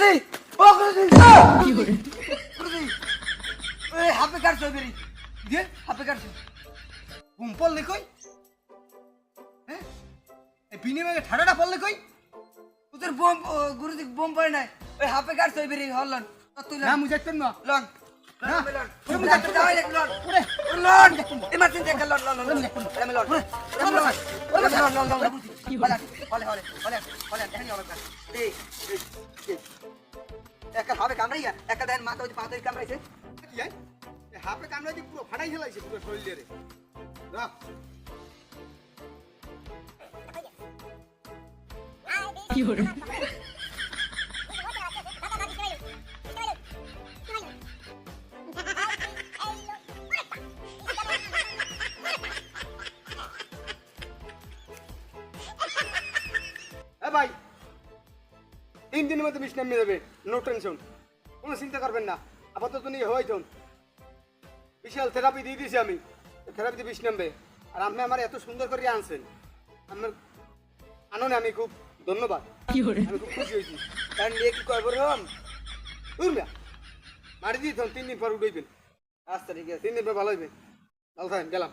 গুরুজি ও গুরুজি গুরুজি এই হাফে কাটছো বেরি দিয়ে হাফে কাটছো ঘুম পড়লে কই হ্যাঁ এই বিনিময়ে ঠাডাটা পড়লে কই তোদের বম গুরুজি বম পড়ে নাই ওই হাফে কাটছো বেরি হলন তুই না মুই যাইতেন না লন না লন তুমি যাইতে দাও এক লন লন ইমার্জেন্সি এক লন লন লন আমি লন লন লন হলে দেখেন অবস্থা এই একটা হাফে কামড়াইয়া একটা দেন মাথা ওই পাথরে কামড়াইছে কি হয় হাফে কামড়াই দিয়ে পুরো ফাটাই ফেলাইছে পুরো শরীরে রাখ কি হলো ভাই 3 দিনের মধ্যে বিষ নামিয়ে যাবে নো টেনশন কোনো চিন্তা করবেন না আপাতত নিয়ে হয়তো বিশাল থেরাপি দিয়ে দিয়েছি আমি থেরাপিতে বিষ নামবে আর আপনি আমার এত সুন্দর করে আনছেন আমার আননে আমি খুব ধন্যবাদ আমি খুব খুশি হয়েছি তার নিয়ে কি করবো রম উর্মিয়া মারি দিয়ে 3 দিন পর উঠবেন আচ্ছা ঠিক আছে 3 দিন পর ভালো হইবে ভালো থাকেন গেলাম